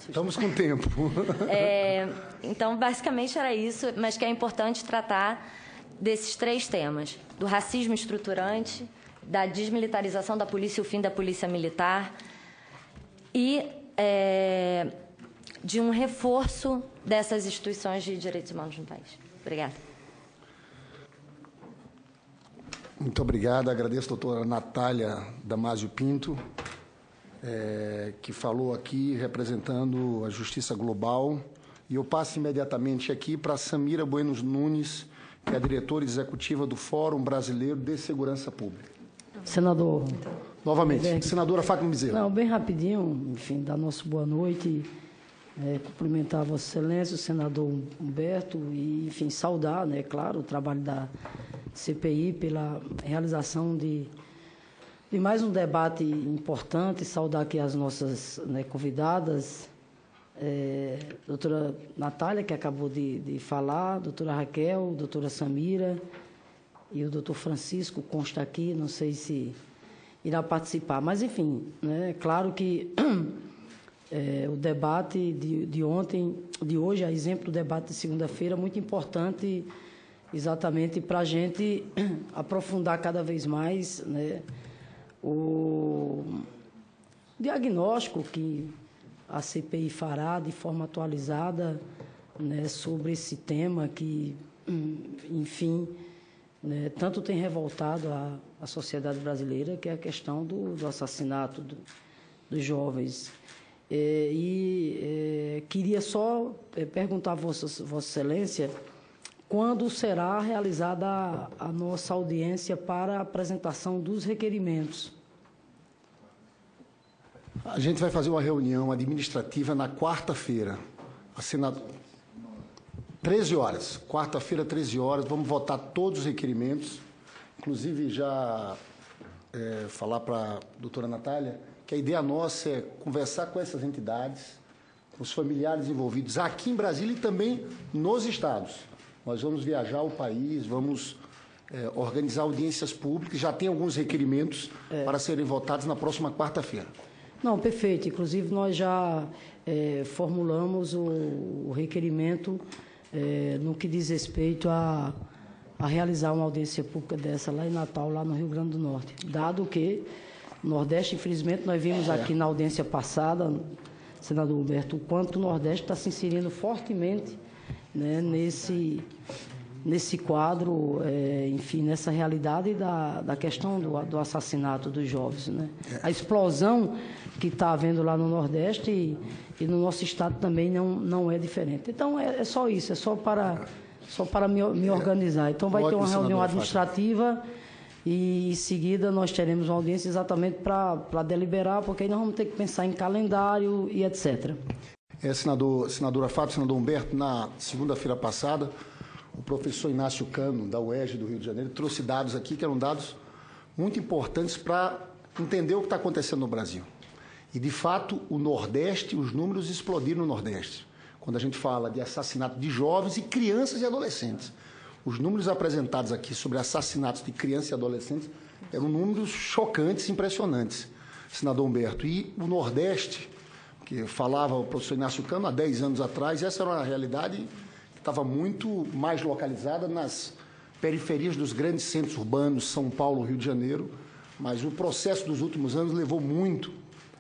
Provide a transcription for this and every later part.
Estamos com tempo. Então, basicamente era isso, mas que é importante tratar desses três temas: do racismo estruturante, da desmilitarização da polícia e o fim da polícia militar e de um reforço dessas instituições de direitos humanos no país. Obrigada. Muito obrigado. Agradeço a doutora Natália Damasio Pinto, que falou aqui representando a Justiça Global. E eu passo imediatamente aqui para Samira Bueno Nunes, que é a diretora executiva do Fórum Brasileiro de Segurança Pública. Senador. Novamente, senadora Fátima Bezerra. Não, bem rapidinho, enfim, dar nossa boa noite, cumprimentar a Vossa Excelência, o senador Humberto, e, enfim, saudar, né, claro, o trabalho da CPI pela realização de mais um debate importante, saudar aqui as nossas, né, convidadas, doutora Natália, que acabou de falar, doutora Raquel, doutora Samira e o doutor Francisco consta aqui, não sei se irá participar. Mas, enfim, né, claro que o debate de ontem, de hoje, a exemplo do debate de segunda-feira, muito importante exatamente para a gente aprofundar cada vez mais, né, o diagnóstico que a CPI fará de forma atualizada, né, sobre esse tema que, enfim, né, tanto tem revoltado a sociedade brasileira, que é a questão do assassinato dos jovens. Queria só perguntar a Vossa Excelência quando será realizada a nossa audiência para a apresentação dos requerimentos. A gente vai fazer uma reunião administrativa na quarta-feira. 13 horas. Quarta-feira, 13 horas. Vamos votar todos os requerimentos. Inclusive, já falar para a doutora Natália que a ideia nossa é conversar com essas entidades, com os familiares envolvidos aqui em Brasília e também nos estados. Nós vamos viajar o país, vamos organizar audiências públicas. Já tem alguns requerimentos para serem votados na próxima quarta-feira. Não, perfeito. Inclusive, nós já formulamos o requerimento no que diz respeito a realizar uma audiência pública dessa lá em Natal, lá no Rio Grande do Norte. Dado que o Nordeste, infelizmente, nós vimos aqui na audiência passada, senador Humberto, o quanto o Nordeste está se inserindo fortemente, né, nesse quadro, enfim, nessa realidade da questão do assassinato dos jovens, né? A explosão que está havendo lá no Nordeste e no nosso estado também não é diferente. Então, é só isso, é só para me organizar. Então, vai ter uma reunião administrativa e, em seguida, nós teremos uma audiência exatamente para deliberar, porque aí nós vamos ter que pensar em calendário e etc. Senadora Fátima, senador Humberto, na segunda-feira passada, o professor Inácio Cano, da UERJ do Rio de Janeiro, trouxe dados aqui que eram dados muito importantes para entender o que está acontecendo no Brasil. E, de fato, o Nordeste, os números explodiram no Nordeste, quando a gente fala de assassinato de jovens e crianças e adolescentes. Os números apresentados aqui sobre assassinatos de crianças e adolescentes eram números chocantes, impressionantes, senador Humberto. E o Nordeste, que falava o professor Inácio Cano há 10 anos atrás, essa era uma realidade que estava muito mais localizada nas periferias dos grandes centros urbanos, São Paulo, Rio de Janeiro, mas o processo dos últimos anos levou muito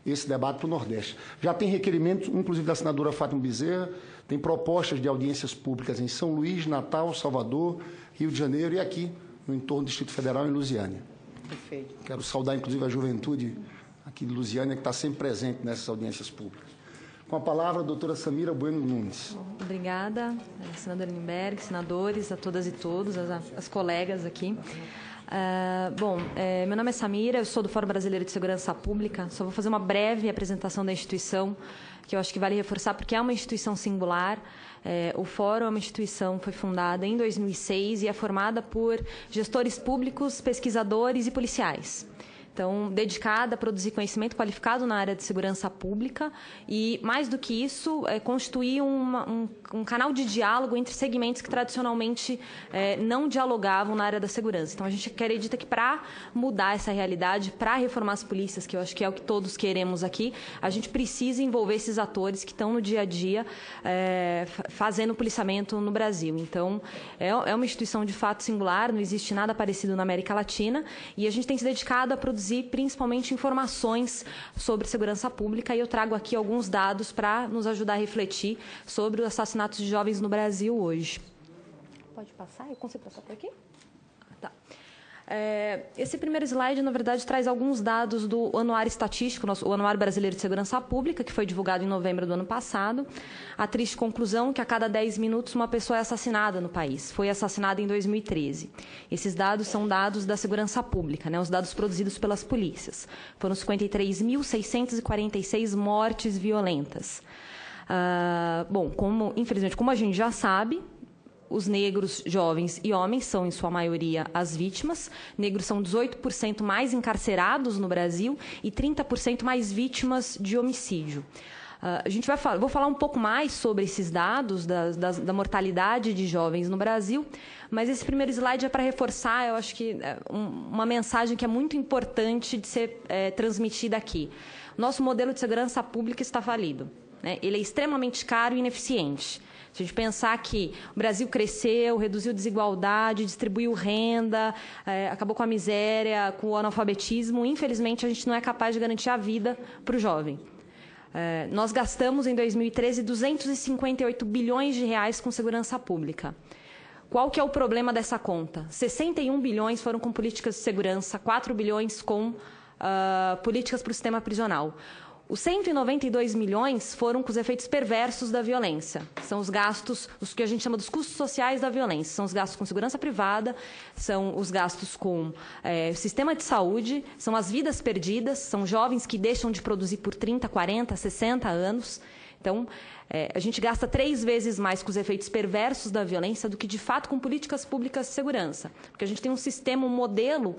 esse debate para o Nordeste. Já tem requerimentos, inclusive da senadora Fátima Bezerra, tem propostas de audiências públicas em São Luís, Natal, Salvador, Rio de Janeiro e aqui no entorno do Distrito Federal, em Lusiânia. Perfeito. Quero saudar, inclusive, a juventude aqui de Lusiânia, que está sempre presente nessas audiências públicas. Com a palavra, a doutora Samira Bueno Nunes. Obrigada, senador Limberg, senadores, a todas e todos, as colegas aqui. Meu nome é Samira, eu sou do Fórum Brasileiro de Segurança Pública. Só vou fazer uma breve apresentação da instituição, que eu acho que vale reforçar, porque é uma instituição singular. O Fórum é uma instituição, foi fundada em 2006 e é formada por gestores públicos, pesquisadores e policiais. então, dedicada a produzir conhecimento qualificado na área de segurança pública e, mais do que isso, constituir um canal de diálogo entre segmentos que tradicionalmente não dialogavam na área da segurança. Então, a gente acredita que para mudar essa realidade, para reformar as polícias, que eu acho que é o que todos queremos aqui, a gente precisa envolver esses atores que estão no dia a dia fazendo policiamento no Brasil. Então, é uma instituição de fato singular, não existe nada parecido na América Latina, e a gente tem se dedicado a produzir principalmente informações sobre segurança pública, e eu trago aqui alguns dados para nos ajudar a refletir sobre os assassinatos de jovens no Brasil hoje. Pode passar? Eu consigo passar por aqui? Tá. Esse primeiro slide, na verdade, traz alguns dados do Anuário Estatístico, o Anuário Brasileiro de Segurança Pública, que foi divulgado em novembro do ano passado. A triste conclusão que a cada 10 minutos uma pessoa é assassinada no país. Foi assassinada em 2013. Esses dados são dados da segurança pública, né, os dados produzidos pelas polícias. Foram 53.646 mortes violentas. Bom, infelizmente, como a gente já sabe, os negros, jovens e homens são, em sua maioria, as vítimas. Negros são 18% mais encarcerados no Brasil e 30% mais vítimas de homicídio. Vou falar um pouco mais sobre esses dados da mortalidade de jovens no Brasil, mas esse primeiro slide é para reforçar, eu acho que uma mensagem que é muito importante de ser transmitida aqui. Nosso modelo de segurança pública está falido, né? Ele é extremamente caro e ineficiente. Se a gente pensar que o Brasil cresceu, reduziu desigualdade, distribuiu renda, acabou com a miséria, com o analfabetismo, infelizmente a gente não é capaz de garantir a vida para o jovem. Nós gastamos em 2013 258 bilhões de reais com segurança pública. Qual que é o problema dessa conta? 61 bilhões foram com políticas de segurança, 4 bilhões com políticas para o sistema prisional. Os 192 milhões foram com os efeitos perversos da violência. São os gastos, os que a gente chama dos custos sociais da violência. São os gastos com segurança privada, são os gastos com sistema de saúde, são as vidas perdidas, são jovens que deixam de produzir por 30, 40, 60 anos. Então, a gente gasta 3 vezes mais com os efeitos perversos da violência do que, de fato, com políticas públicas de segurança. Porque a gente tem um sistema, um modelo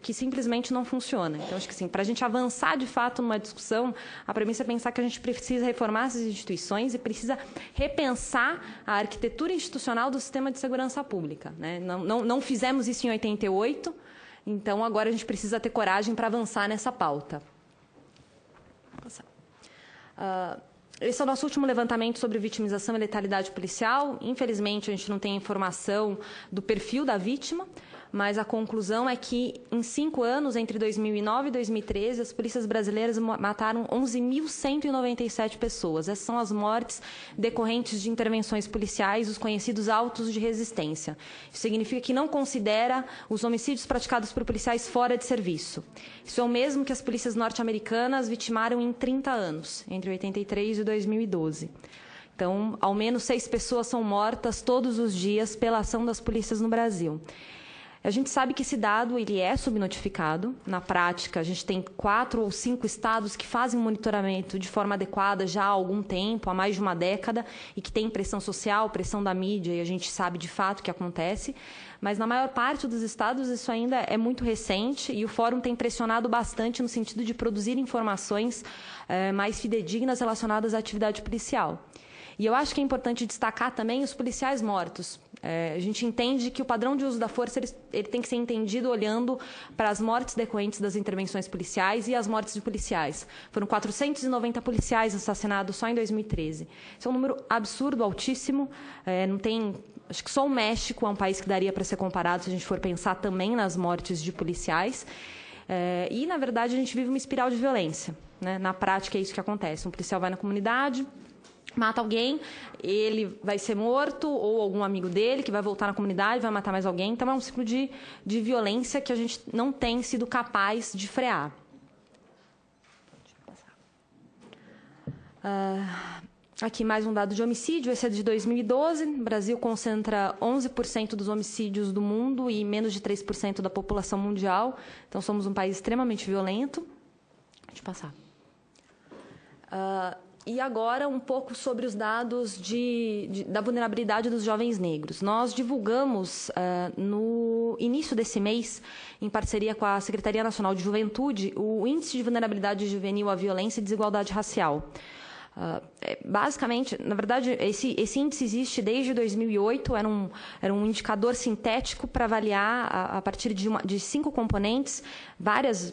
que simplesmente não funciona. Então, acho que assim, para a gente avançar de fato numa discussão, a premissa é pensar que a gente precisa reformar essas instituições e precisa repensar a arquitetura institucional do sistema de segurança pública, né? Não fizemos isso em 88, então agora a gente precisa ter coragem para avançar nessa pauta. Vou passar. Esse é o nosso último levantamento sobre vitimização e letalidade policial. Infelizmente, a gente não tem informação do perfil da vítima, mas a conclusão é que, em 5 anos, entre 2009 e 2013, as polícias brasileiras mataram 11.197 pessoas. Essas são as mortes decorrentes de intervenções policiais, os conhecidos autos de resistência. Isso significa que não considera os homicídios praticados por policiais fora de serviço. Isso é o mesmo que as polícias norte-americanas vitimaram em 30 anos, entre 83 e 2012. Então, ao menos 6 pessoas são mortas todos os dias pela ação das polícias no Brasil. A gente sabe que esse dado ele é subnotificado. Na prática, a gente tem 4 ou 5 estados que fazem monitoramento de forma adequada já há algum tempo, há mais de uma década, e que tem pressão social, pressão da mídia, e a gente sabe de fato o que acontece. Mas na maior parte dos estados isso ainda é muito recente, e o Fórum tem pressionado bastante no sentido de produzir informações mais fidedignas relacionadas à atividade policial. E eu acho que é importante destacar também os policiais mortos. A gente entende que o padrão de uso da força ele tem que ser entendido olhando para as mortes decorrentes das intervenções policiais e as mortes de policiais. Foram 490 policiais assassinados só em 2013. Isso é um número absurdo, altíssimo. Não tem, acho que só o México é um país que daria para ser comparado se a gente for pensar também nas mortes de policiais. E, na verdade, a gente vive uma espiral de violência, né? Na prática é isso que acontece. Um policial vai na comunidade, mata alguém, ele vai ser morto, ou algum amigo dele que vai voltar na comunidade, vai matar mais alguém. Então, é um ciclo de violência que a gente não tem sido capaz de frear. Aqui mais um dado de homicídio, esse é de 2012. O Brasil concentra 11% dos homicídios do mundo e menos de 3% da população mundial. Então, somos um país extremamente violento. Deixa eu passar. E agora um pouco sobre os dados da vulnerabilidade dos jovens negros. Nós divulgamos no início desse mês, em parceria com a Secretaria Nacional de Juventude, o Índice de Vulnerabilidade Juvenil à Violência e Desigualdade Racial. Basicamente, na verdade, esse índice existe desde 2008, era um indicador sintético para avaliar, a partir de 5 componentes,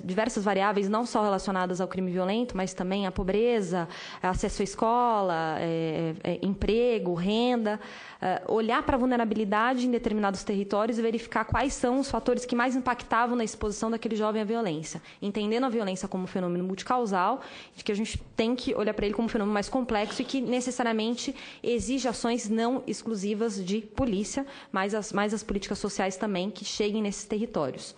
diversas variáveis, não só relacionadas ao crime violento, mas também à pobreza, acesso à escola, emprego, renda, olhar para a vulnerabilidade em determinados territórios e verificar quais são os fatores que mais impactavam na exposição daquele jovem à violência, entendendo a violência como um fenômeno multicausal, de que a gente tem que olhar para ele como um fenômeno mais complexo e que necessariamente exige ações não exclusivas de polícia, mas as políticas sociais também que cheguem nesses territórios.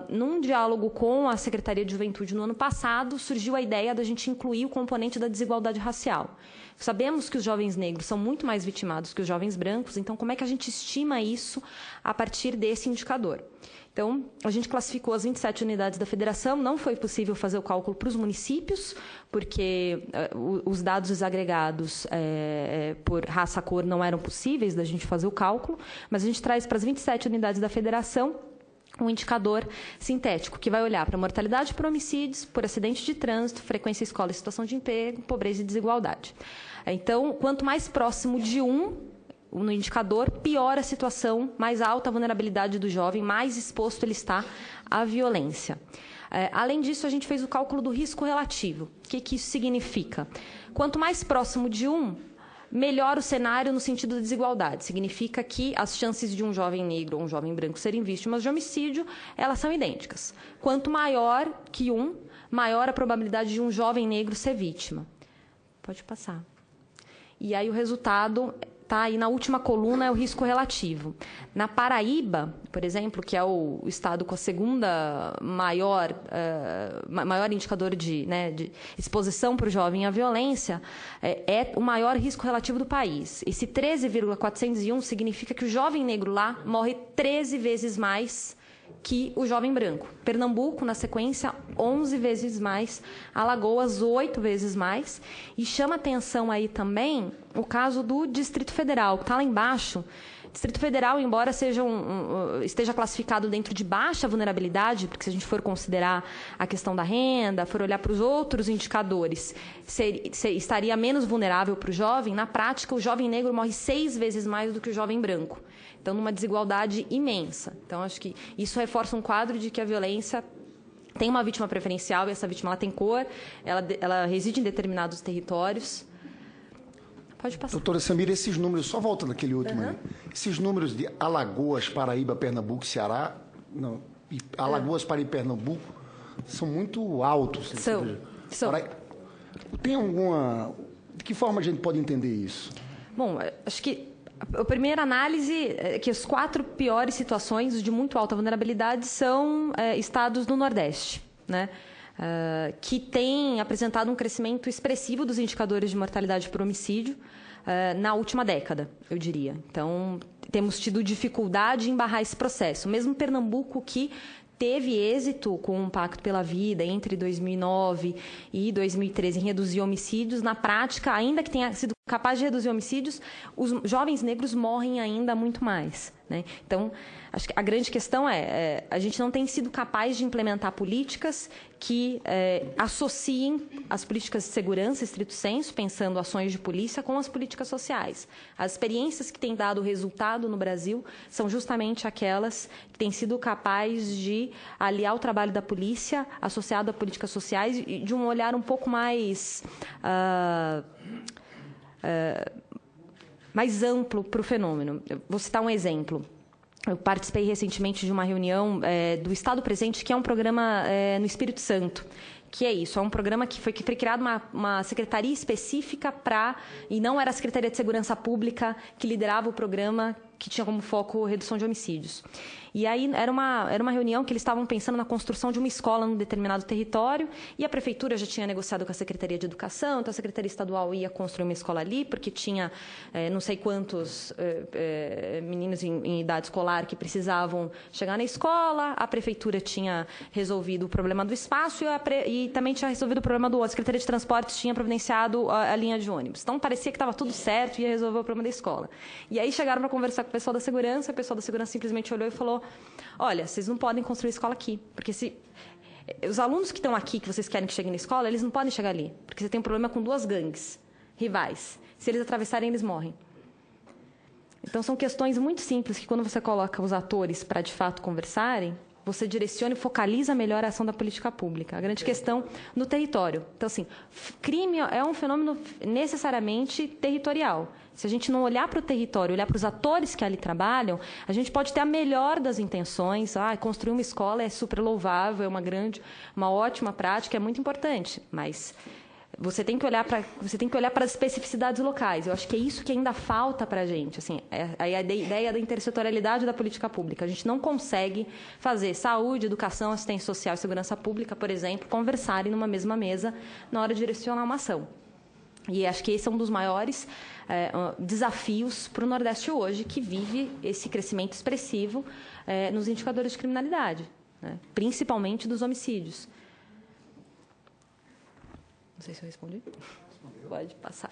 Num diálogo com a Secretaria de Juventude no ano passado, surgiu a ideia da gente incluir o componente da desigualdade racial. Sabemos que os jovens negros são muito mais vitimados que os jovens brancos, então como é que a gente estima isso a partir desse indicador? Então, a gente classificou as 27 unidades da federação, não foi possível fazer o cálculo para os municípios, porque os dados desagregados por raça, cor não eram possíveis da gente fazer o cálculo, mas a gente traz para as 27 unidades da federação um indicador sintético, que vai olhar para mortalidade por homicídios, por acidente de trânsito, frequência escola e situação de emprego, pobreza e desigualdade. Então, quanto mais próximo de no indicador, pior a situação, mais alta a vulnerabilidade do jovem, mais exposto ele está à violência. Além disso, a gente fez o cálculo do risco relativo. O que isso significa? Quanto mais próximo de melhor o cenário no sentido da desigualdade. Significa que as chances de um jovem negro ou um jovem branco serem vítimas de homicídio, elas são idênticas. Quanto maior que maior a probabilidade de um jovem negro ser vítima. Pode passar. E aí o resultado está aí na última coluna, é o risco relativo. Na Paraíba, por exemplo, que é o estado com a segunda maior indicador de exposição para o jovem à violência, é o maior risco relativo do país. Esse 13,401 significa que o jovem negro lá morre 13 vezes mais que o jovem branco. Pernambuco, na sequência, 11 vezes mais. Alagoas, 8 vezes mais. E chama atenção aí também o caso do Distrito Federal, que está lá embaixo. Distrito Federal, embora esteja classificado dentro de baixa vulnerabilidade, porque se a gente for considerar a questão da renda, for olhar para os outros indicadores, estaria menos vulnerável para o jovem. Na prática, o jovem negro morre 6 vezes mais do que o jovem branco. Então, numa desigualdade imensa. Então, acho que isso reforça um quadro de que a violência tem uma vítima preferencial, e essa vítima ela tem cor, ela reside em determinados territórios. Pode passar. Doutora Samira, esses números, só voltando naquele último aí, esses números de Alagoas, Paraíba, Pernambuco, Ceará, Alagoas, Paraíba e Pernambuco, são muito altos. São. Tem alguma... De que forma a gente pode entender isso? Bom, acho que a primeira análise é que as 4 piores situações de muito alta vulnerabilidade são estados do Nordeste, né? Que têm apresentado um crescimento expressivo dos indicadores de mortalidade por homicídio na última década, eu diria. Então, temos tido dificuldade em barrar esse processo. Mesmo Pernambuco, que teve êxito com o Pacto pela Vida entre 2009 e 2013 em reduzir homicídios, na prática, ainda que tenha sido capaz de reduzir homicídios, os jovens negros morrem ainda muito mais, né? Então, acho que a grande questão a gente não tem sido capaz de implementar políticas que associem as políticas de segurança, estrito senso, pensando ações de polícia, com as políticas sociais. As experiências que têm dado resultado no Brasil são justamente aquelas que têm sido capazes de aliar o trabalho da polícia associado a políticas sociais e de um olhar um pouco mais amplo para o fenômeno. Eu vou citar um exemplo. Eu participei recentemente de uma reunião do Estado Presente, que é um programa no Espírito Santo. Que é isso, é um programa que foi criado uma secretaria específica e não era a Secretaria de Segurança Pública que liderava o programa, que tinha como foco redução de homicídios. E aí era uma reunião que eles estavam pensando na construção de uma escola num determinado território, e a prefeitura já tinha negociado com a Secretaria de Educação, então a Secretaria Estadual ia construir uma escola ali, porque tinha não sei quantos meninos em idade escolar que precisavam chegar na escola, a prefeitura tinha resolvido o problema do espaço e também tinha resolvido o problema do outro. A Secretaria de Transportes tinha providenciado a linha de ônibus. Então parecia que estava tudo certo e ia resolver o problema da escola. E aí chegaram para conversar com o pessoal da segurança simplesmente olhou e falou: olha, vocês não podem construir escola aqui, porque os alunos que estão aqui, que vocês querem que cheguem na escola, eles não podem chegar ali, porque você tem um problema com 2 gangues rivais. Se eles atravessarem, eles morrem. Então, são questões muito simples que, quando você coloca os atores para, de fato, conversarem, você direciona e focaliza melhor a ação da política pública. A grande questão no território. Então, assim, crime é um fenômeno necessariamente territorial. Se a gente não olhar para o território, olhar para os atores que ali trabalham, a gente pode ter a melhor das intenções. Construir uma escola é super louvável, é uma ótima prática, é muito importante, mas você tem que olhar para as especificidades locais. Eu acho que é isso que ainda falta para a gente. Assim, a ideia da intersetorialidade da política pública. A gente não consegue fazer saúde, educação, assistência social e segurança pública, por exemplo, conversarem numa mesma mesa na hora de direcionar uma ação. E acho que esse é um dos maiores desafios para o Nordeste hoje, que vive esse crescimento expressivo nos indicadores de criminalidade, né? Principalmente dos homicídios. Não sei se eu respondi. Pode passar.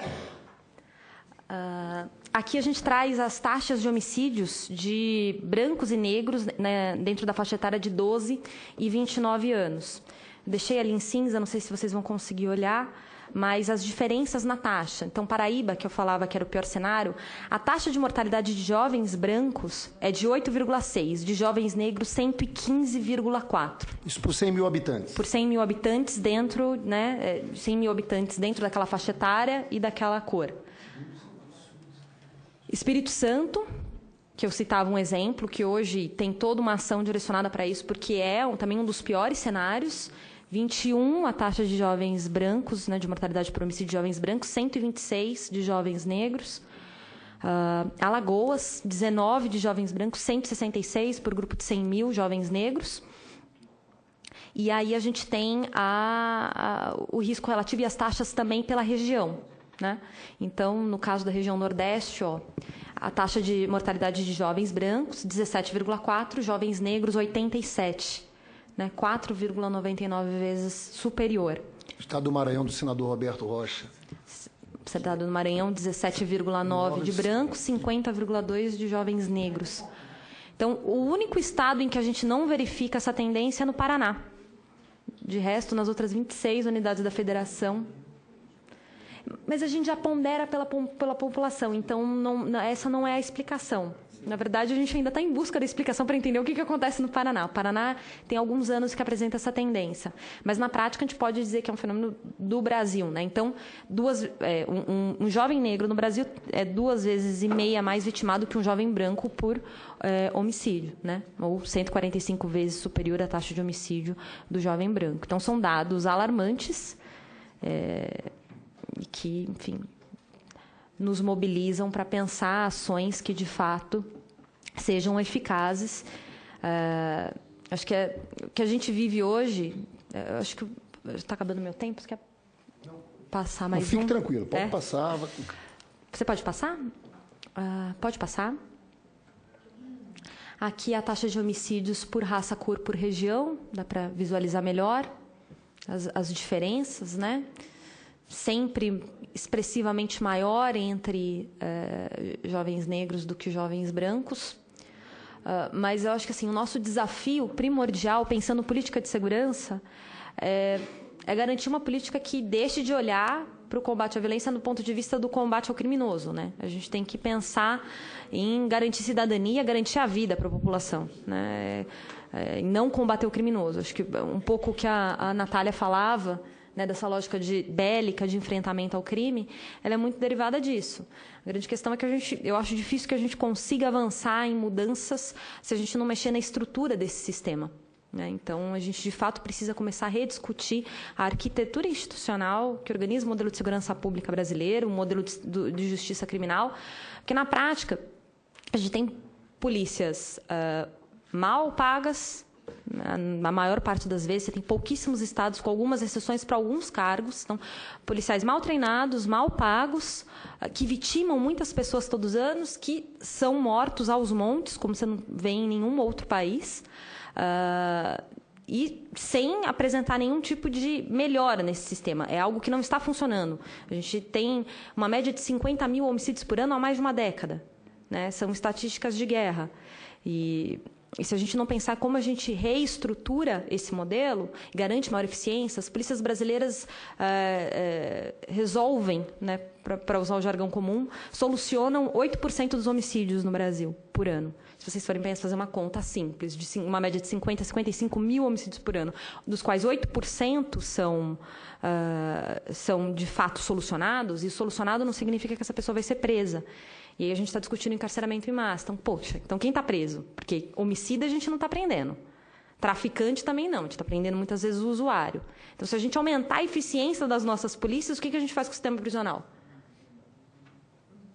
Aqui a gente traz as taxas de homicídios de brancos e negros, né, dentro da faixa etária de 12 e 29 anos. Deixei ali em cinza, não sei se vocês vão conseguir olhar, mas as diferenças na taxa. Então, Paraíba, que eu falava que era o pior cenário, a taxa de mortalidade de jovens brancos é de 8,6, de jovens negros 115,4. Isso por 100 mil habitantes? Por 100 mil habitantes dentro, né, 100 mil habitantes dentro daquela faixa etária e daquela cor. Espírito Santo, que eu citava um exemplo, que hoje tem toda uma ação direcionada para isso, porque é também um dos piores cenários. 21 a taxa de jovens brancos, né, de mortalidade por homicídio de jovens brancos, 126 de jovens negros. Alagoas, 19 de jovens brancos, 166 por grupo de 100 mil jovens negros. E aí a gente tem o risco relativo e as taxas também pela região, né? Então, no caso da região Nordeste, a taxa de mortalidade de jovens brancos, 17,4, jovens negros, 87. Né, 4,99 vezes superior. Estado do Maranhão, do senador Roberto Rocha. Estado do Maranhão, 17,9 de brancos, 50,2 de jovens negros. Então, o único estado em que a gente não verifica essa tendência é no Paraná. De resto, nas outras 26 unidades da federação. Mas a gente já pondera pela população, então essa não é a explicação. Na verdade, a gente ainda está em busca da explicação para entender o que acontece no Paraná. O Paraná tem alguns anos que apresenta essa tendência. Mas, na prática, a gente pode dizer que é um fenômeno do Brasil, né? Então, um jovem negro no Brasil é 2,5 vezes mais vitimado que um jovem branco por homicídio, né? Ou 145 vezes superior à taxa de homicídio do jovem branco. Então, são dados alarmantes que, enfim, nos mobilizam para pensar ações que, de fato, sejam eficazes. Acho que o que a gente vive hoje... acho que está acabando o meu tempo. Você quer passar mais Fique tranquilo, pode passar. Você pode passar? Pode passar. Aqui a taxa de homicídios por raça, cor, por região. Dá para visualizar melhor as diferenças, né? Sempre expressivamente maior entre jovens negros do que jovens brancos. Mas eu acho que assim, o nosso desafio primordial, pensando em política de segurança, é garantir uma política que deixe de olhar para o combate à violência do ponto de vista do combate ao criminoso, né? A gente tem que pensar em garantir cidadania, garantir a vida para a população, né? E não combater o criminoso. Acho que um pouco o que a Natália falava, né, dessa lógica bélica de enfrentamento ao crime, ela é muito derivada disso. A grande questão é que eu acho difícil que a gente consiga avançar em mudanças se a gente não mexer na estrutura desse sistema, né? Então, a gente, de fato, precisa começar a rediscutir a arquitetura institucional que organiza o modelo de segurança pública brasileiro, o modelo de justiça criminal, porque, na prática, a gente tem polícias mal pagas. Na maior parte das vezes, você tem pouquíssimos estados, com algumas exceções para alguns cargos. Então, policiais mal treinados, mal pagos, que vitimam muitas pessoas todos os anos, que são mortos aos montes, como você não vê em nenhum outro país, e sem apresentar nenhum tipo de melhora nesse sistema. É algo que não está funcionando. A gente tem uma média de 50 mil homicídios por ano há mais de uma década, né? São estatísticas de guerra. E E se a gente não pensar como a gente reestrutura esse modelo, garante maior eficiência, as polícias brasileiras resolvem, né, para usar o jargão comum, solucionam 8% dos homicídios no Brasil por ano. Se vocês forem pensar, fazer uma conta simples, de uma média de 50 a 55 mil homicídios por ano, dos quais 8% são de fato solucionados, e solucionado não significa que essa pessoa vai ser presa. E aí a gente está discutindo encarceramento em massa. Então, poxa, então quem está preso? Porque homicida a gente não está prendendo. Traficante também não, a gente está prendendo muitas vezes o usuário. Então, se a gente aumentar a eficiência das nossas polícias, o que a gente faz com o sistema prisional?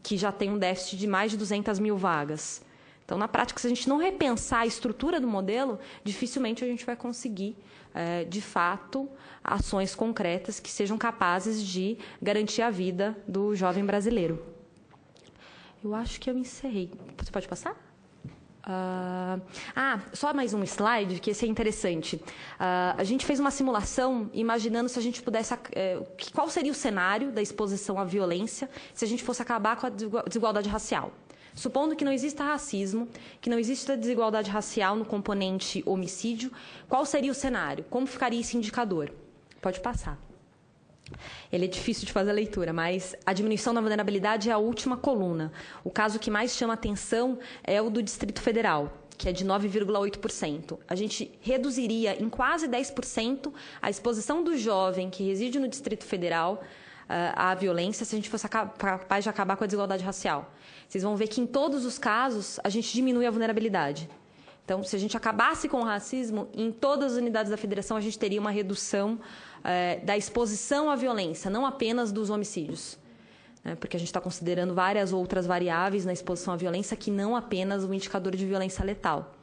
Que já tem um déficit de mais de 200 mil vagas. Então, na prática, se a gente não repensar a estrutura do modelo, dificilmente a gente vai conseguir, de fato, ações concretas que sejam capazes de garantir a vida do jovem brasileiro. Eu acho que eu encerrei. Você pode passar? Só mais um slide, que esse é interessante. A gente fez uma simulação imaginando se a gente pudesse... qual seria o cenário da exposição à violência se a gente fosse acabar com a desigualdade racial. Supondo que não exista racismo, que não exista desigualdade racial no componente homicídio, qual seria o cenário? Como ficaria esse indicador? Pode passar. Ele é difícil de fazer a leitura, mas a diminuição da vulnerabilidade é a última coluna. O caso que mais chama atenção é o do Distrito Federal, que é de 9,8%. A gente reduziria em quase 10% a exposição do jovem que reside no Distrito Federal à violência se a gente fosse capaz de acabar com a desigualdade racial. Vocês vão ver que em todos os casos a gente diminui a vulnerabilidade. Então, se a gente acabasse com o racismo, em todas as unidades da federação a gente teria uma redução da exposição à violência, não apenas dos homicídios. Porque a gente está considerando várias outras variáveis na exposição à violência que não apenas o indicador de violência letal.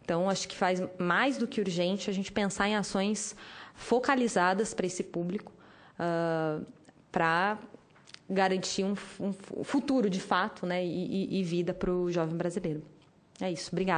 Então, acho que faz mais do que urgente a gente pensar em ações focalizadas para esse público, para garantir um futuro, de fato, né, e vida para o jovem brasileiro. É isso. Obrigada.